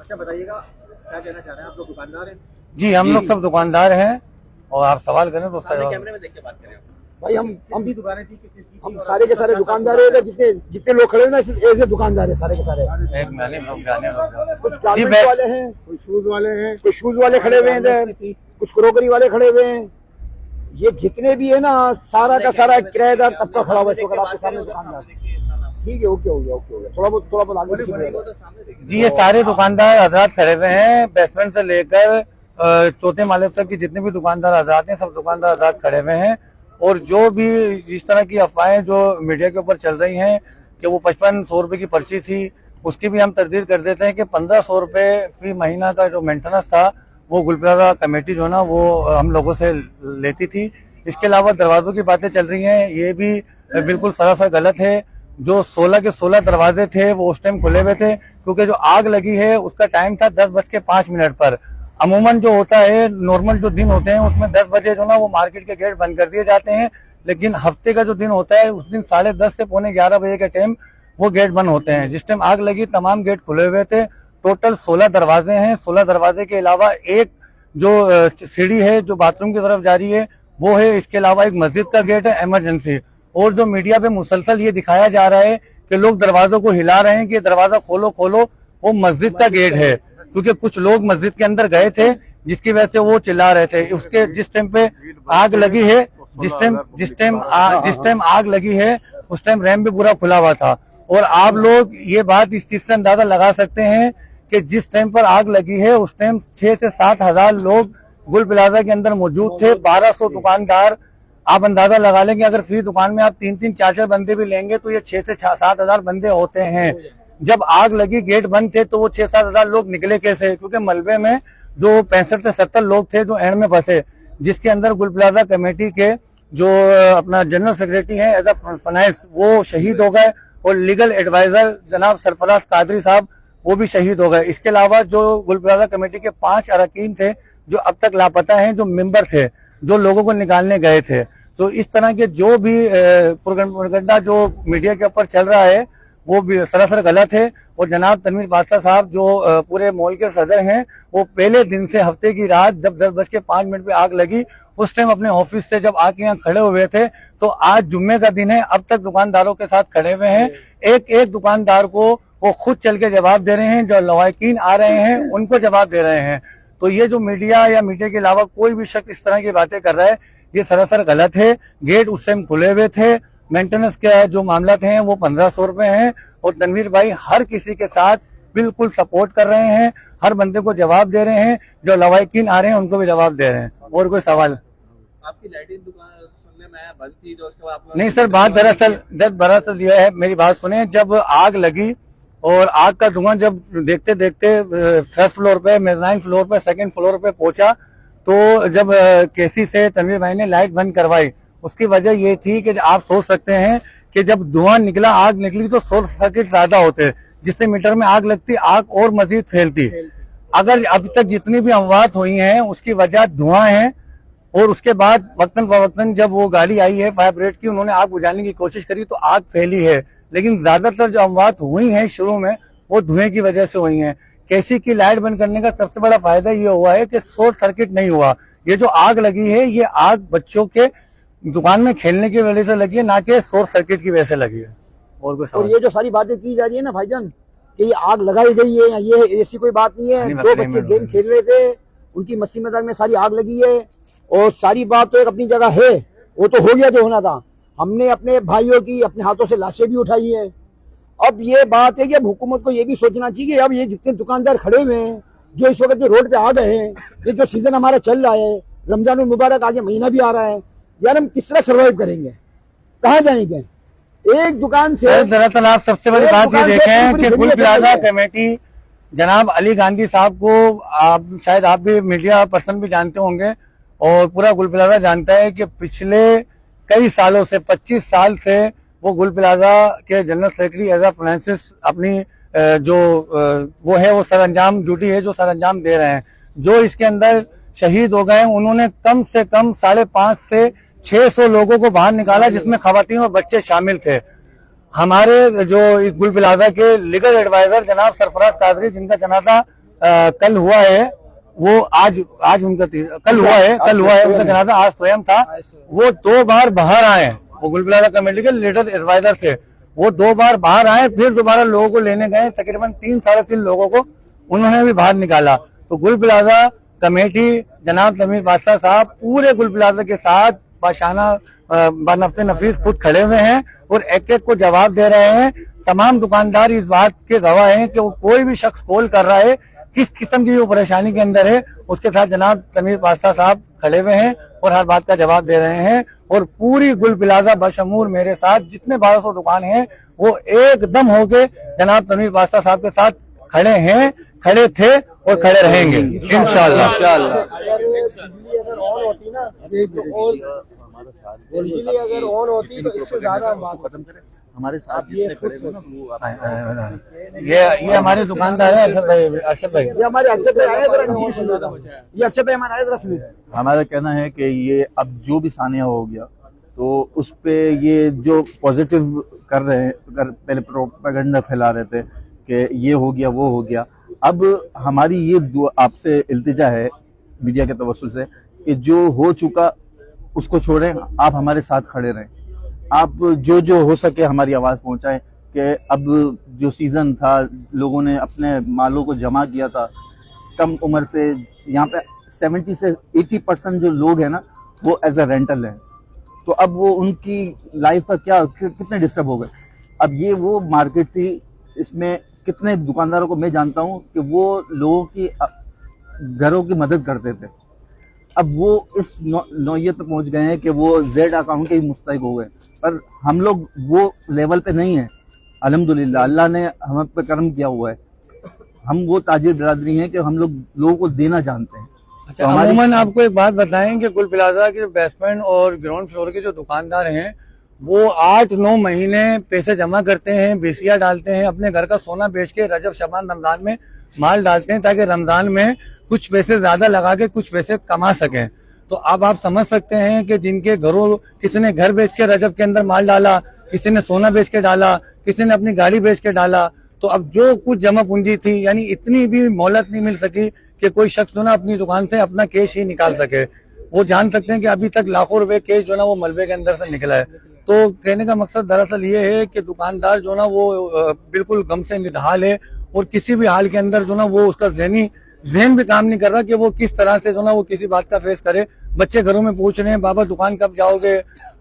अच्छा बताइएगा, क्या कहना चाह रहे हैं आप लोग? दुकानदार हैं? जी, हम लोग सब दुकानदार हैं और आप सवाल करें तो उसका सामने जवाब। कैमरे में देख के बात करें भाई हम भी दुकानें थी, किस चीज़ की थी? हम और सारे के सारे दुकानदार है, जितने जितने लोग खड़े हैं ना ऐसे दुकानदार है सारे के सारे। एक मैंने कुछ गारमेंट्स वाले हैं, कोई शूज वाले हैं, कुछ शूज वाले खड़े हुए हैं इधर, कुछ क्रोकरी वाले खड़े हुए हैं। ये जितने भी है ना सारा का सारा किराएदार तबका खड़ा हुआ है आपके सामने दुकानदार। ठीक है, ओके हो गया, ओके हो गया। थोड़ा बहुत आगे जी, ये सारे दुकानदार हजरात खड़े हुए हैं, बेसमेंट से लेकर चौथे माले तक की जितने भी दुकानदार हजरात हैं, सब दुकानदार हजरात खड़े हुए हैं। और जो भी जिस तरह की अफवाहें जो मीडिया के ऊपर चल रही हैं कि वो 5500 रुपए की पर्ची थी, उसकी भी हम तरदीद कर देते हैं कि 1500 रुपए फी महीना का जो मेंटेनेंस था वो गुल प्लाजा कमेटी जो ना वो हम लोगों से लेती थी। इसके अलावा दरवाजों की बातें चल रही हैं, ये भी बिल्कुल सरासर गलत है। जो 16 के 16 दरवाजे थे वो उस टाइम खुले हुए थे, क्योंकि जो आग लगी है उसका टाइम था 10:05 पर। अमूमन जो होता है नॉर्मल जो दिन होते हैं उसमें 10 बजे जो ना वो मार्केट के गेट बंद कर दिए जाते हैं, लेकिन हफ्ते का जो दिन होता है उस दिन 10:30 से 11:45 बजे के टाइम वो गेट बंद होते हैं। जिस टाइम आग लगी तमाम गेट खुले हुए थे। टोटल 16 दरवाजे हैं। 16 दरवाजे के अलावा एक जो सीढ़ी है जो बाथरूम की तरफ जा रही है वो है। इसके अलावा एक मस्जिद का गेट है इमरजेंसी। और जो मीडिया पे मुसलसल ये दिखाया जा रहा है कि लोग दरवाजों को हिला रहे हैं कि दरवाजा खोलो खोलो, वो मस्जिद का गेट है, क्योंकि कुछ लोग मस्जिद के अंदर गए थे जिसकी वजह से वो चिल्ला रहे थे। उसके जिस टाइम पे आग लगी है, जिस टाइम आग लगी है उस टाइम रैम्प भी पूरा खुला हुआ था। और आप लोग ये बात इस चीज से अंदाजा लगा सकते हैं कि जिस टाइम पर आग लगी है उस टाइम 6 से 7 हजार लोग गुल प्लाजा के अंदर मौजूद थे। 1200 दुकानदार, आप अंदाजा लगा लेंगे अगर फी दुकान में आप 3-3, 4-4 बंदे भी लेंगे तो ये 6 से 7 हजार बंदे होते हैं। जब आग लगी गेट बंद थे तो वो 6-7 हजार लोग निकले कैसे? क्योंकि मलबे में जो 65 से 70 लोग थे जो एंड में फंसे, जिसके अंदर गुल प्लाजा कमेटी के जो अपना जनरल सेक्रेटरी हैं एज फाइनेंस वो शहीद हो गए, और लीगल एडवाइजर जनाब सरफराज कादरी साहब वो भी शहीद हो गए। इसके अलावा जो गुल प्लाजा कमेटी के 5 अरकान थे जो अब तक लापता हैं, जो मेंबर थे जो लोगों को निकालने गए थे। तो इस तरह के जो भी प्रोपेगेंडा जो मीडिया के ऊपर चल रहा है वो भी सरासर गलत है। और जनाब तनवीर बादशाह साहब जो पूरे मॉल के सदर हैं, वो पहले दिन से हफ्ते की रात जब 10:05 पे आग लगी उस टाइम अपने ऑफिस से जब आके यहाँ खड़े हुए थे। तो आज जुम्मे का दिन है, अब तक दुकानदारों के साथ खड़े हुए हैं। एक एक दुकानदार को वो खुद चल के जवाब दे रहे हैं, जो लवाकिन आ रहे हैं उनको जवाब दे रहे हैं। तो ये जो मीडिया या मीडिया के अलावा कोई भी शख्स इस तरह की बातें कर रहा है ये सरासर गलत है। गेट उस टाइम खुले हुए थे। मेंटेनेंस के जो मामला हैं वो 1500 रुपए हैं। और तनवीर भाई हर किसी के साथ बिल्कुल सपोर्ट कर रहे हैं, हर बंदे को जवाब दे रहे हैं, जो लवाकिन आ रहे हैं उनको भी जवाब दे रहे हैं। और कोई सवाल? आपकी लाइटिंग दुकान सुनने में आया बंद थी, तो उसके बाद आप नहीं सर, बात दरअसल यह है, मेरी बात सुने। जब आग लगी और आग का धुआं जब देखते देखते फर्स्ट फ्लोर पे, मेज़ाइन फ्लोर पे, सेकंड फ्लोर पे पहुंचा, तो जब केसी से तनवीर भाई ने लाइट बंद करवाई, उसकी वजह ये थी कि आप सोच सकते हैं कि जब धुआं निकला, आग निकली तो शॉर्ट सर्किट ज्यादा होते, जिससे मीटर में आग लगती, आग और मजीद फैलती। अगर अभी तक जितनी भी अमवात हुई हैं उसकी वजह धुआं है। और उसके बाद वक्तन फवक्तन जब वो गाड़ी आई है फायर ब्रिगेड की, उन्होंने आग बुझाने की कोशिश करी तो आग फैली है। लेकिन ज्यादातर जो अमवात हुई हैं शुरू में वो धुएं की वजह से हुई हैं। केसी की लाइट बंद करने का सबसे बड़ा फायदा ये हुआ है कि शॉर्ट सर्किट नहीं हुआ। ये जो आग लगी है ये आग बच्चों के दुकान में खेलने की वजह से लगी है, ना कि शॉर्ट सर्किट की वजह से लगी है। और कुछ और ये जो सारी बातें की जा रही है ना भाईजान कि ये आग लगाई गई है, ये ऐसी कोई बात नहीं है। 2 बच्चे गेम खेल रहे थे, उनकी मस्ती मजाक में सारी आग लगी है। और सारी बात तो एक अपनी जगह है, वो तो हो गया जो होना था। हमने अपने भाइयों की अपने हाथों से लाशें भी उठाई है। अब ये बात है कि अब हुकूमत को ये भी सोचना चाहिए कि अब ये जितने दुकानदार खड़े हुए हैं जो इस वक्त जो रोड पे आ गए हैं, ये जो सीजन हमारा चल रहा है, रमजान मुबारक आगे महीना भी आ रहा है, यार हम किस तरह सर्वाइव करेंगे, कहाँ जाएंगे? एक दुकान से दरअसल आप सबसे बड़ी बात ये देखें कि गुल प्लाजा कमेटी जनाब अली गांधी साहब को आप शायद आप भी मीडिया पर्सन भी जानते होंगे और पूरा गुल प्लाजा जानता है कि पिछले कई सालों से 25 साल से वो गुल प्लाजा के जनरल सेक्रेटरी एज अ फाइनेंसिस अपनी जो वो है वो सरअंजाम ड्यूटी है जो सरअंजाम दे रहे हैं। जो इसके अंदर शहीद हो गए उन्होंने कम से कम 550 से 600 लोगों को बाहर निकाला, जिसमें खवातीन और बच्चे शामिल थे। हमारे जो इस गुल प्लाजा के लीगल एडवाइजर जनाब सरफराज कादरी, जिनका जनाजा कल हुआ है, वो आज उनका कल हुआ है उनका जनाजा आज स्वयं था। वो 2 बार बाहर आए, वो गुल प्लाजा कमेटी के लीडर एडवाइजर थे, वो 2 बार बाहर आए, फिर दोबारा लोगों को लेने गए, तकरीबन 3-3.5 लोगों को उन्होंने भी बाहर निकाला। तो गुल प्लाजा कमेटी जनाब तमीर बादशाह साहब पूरे गुल प्लाजा के साथ बाशाना बनफ्ते नफीस खुद खड़े हुए हैं और एक एक को जवाब दे रहे हैं। तमाम दुकानदार इस बात के गवाह हैं कि वो कोई भी शख्स कॉल कर रहा है, किस किस्म की वो परेशानी के अंदर है, उसके साथ जनाब तमीर बादशाह साहब खड़े हुए हैं और हर बात का जवाब दे रहे हैं। और पूरी गुल प्लाजा बशमूर मेरे साथ जितने 1200 दुकान हैं वो एकदम होके जनाब तमीर बादशाह साहब के साथ खड़े हैं, खड़े थे और खड़े रहेंगे इंशाअल्लाह। बिजली अगर ऑन होती तो इससे ज्यादा खत्म करें हमारे साथ जितने खड़े हैं ना वो ये हमारे दुकानदार है अरशद भाई, ये हमारे अरशद भाई आए थे, ये अरशद भाई हमारे आए थे। हमारा कहना है कि ये अब जो भी सानिया हो गया तो उस पे ये जो पॉजिटिव कर रहे हैं, पहले प्रोपेगेंडा फैला रहे थे कि ये हो गया वो हो गया। अब हमारी ये आपसे इल्तिजा है मीडिया के तवस्सुल से कि जो हो चुका उसको छोड़ें, आप हमारे साथ खड़े रहें, आप जो हो सके हमारी आवाज़ पहुंचाएं कि अब जो सीज़न था लोगों ने अपने मालों को जमा किया था, कम उम्र से यहाँ पे 70 से 80% जो लोग हैं ना वो एज अ रेंटल हैं, तो अब वो उनकी लाइफ का क्या कितने डिस्टर्ब हो गए। अब ये वो मार्केट थी, इसमें कितने दुकानदारों को मैं जानता हूँ कि वो लोगों की घरों की मदद करते थे, अब वो इस नौयत पर पहुंच गए हैं कि वो जेड अकाउंट के ही मुस्तहिक हो गए। पर हम लोग वो लेवल पे नहीं है, अल्हम्दुलिल्लाह अल्लाह ने हम पे करम किया हुआ है, हम वो ताजिर बिरादरी हैं कि हम लोगों को देना जानते हैं। अच्छा, तो अमूमन आपको एक बात बताएं कि गुल प्लाजा के बेसमेंट और ग्राउंड फ्लोर के जो दुकानदार हैं वो 8-9 महीने पैसे जमा करते हैं, बेसिया डालते हैं, अपने घर का सोना बेच के रजब शबान रमजान में माल डालते हैं ताकि रमजान में कुछ पैसे ज्यादा लगा के कुछ पैसे कमा सकें। तो अब आप समझ सकते हैं कि जिनके घरों, किसी ने घर बेच के रजब के अंदर माल डाला, किसी ने सोना बेच के डाला, किसी ने अपनी गाड़ी बेच के डाला, तो अब जो कुछ जमा पूंजी थी यानी इतनी भी मोहलत नहीं मिल सकी कि कोई शख्स जो ना अपनी दुकान से अपना कैश ही निकाल सके। वो जान सकते हैं कि अभी तक लाखों रुपए कैश जो ना वो मलबे के अंदर से निकला है। तो कहने का मकसद दरअसल ये है कि दुकानदार जो ना वो बिल्कुल गम से निढाल है और किसी भी हाल के अंदर जो ना वो उसका जहन भी काम नहीं कर रहा कि वो किस तरह से जो ना वो किसी बात का फेस करे। बच्चे घरों में पूछ रहे हैं बाबा दुकान कब जाओगे,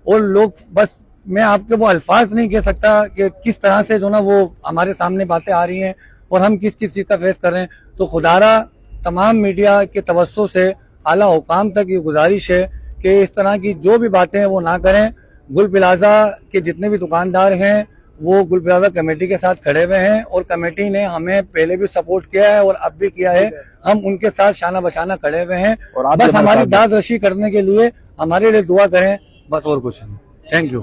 और लोग बस मैं आपके वो अल्फाज नहीं कह सकता कि किस तरह से जो ना वो हमारे सामने बातें आ रही हैं और हम किस किस चीज का फेस कर रहे हैं। तो खुदारा तमाम मीडिया के तवज्जो से आला हुकाम तक ये गुजारिश है कि इस तरह की जो भी बातें हैं वो ना करें। गुल प्लाजा के जितने भी दुकानदार हैं वो गुल प्लाजा कमेटी के साथ खड़े हुए हैं और कमेटी ने हमें पहले भी सपोर्ट किया है और अब भी किया है, हम उनके साथ शाना बशाना खड़े हुए हैं। और बस हमारी दाद रशी करने के लिए हमारे लिए दुआ करें, बस और कुछ नहीं। Thank you.